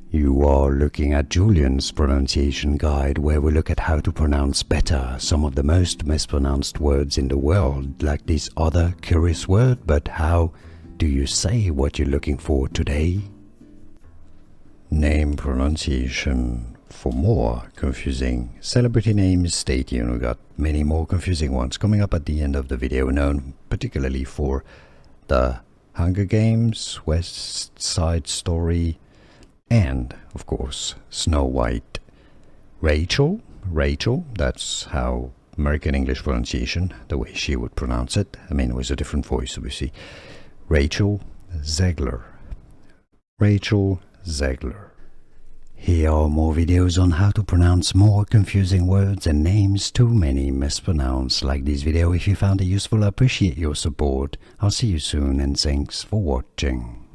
You are looking at Julian's pronunciation guide, where we look at how to pronounce better some of the most mispronounced words in the world, like this other curious word. But how do you say what you're looking for today? Name pronunciation. For more confusing celebrity names, stay tuned. We got many more confusing ones coming up at the end of the video, known particularly for the Hunger Games, West Side Story, and, of course, Snow White. Rachel, that's how American English pronunciation, the way she would pronounce it. I mean, with a different voice, obviously. Rachel Zegler. Rachel Zegler. Here are more videos on how to pronounce more confusing words and names too many mispronounced. Like this video if you found it useful. I appreciate your support. I'll see you soon and thanks for watching.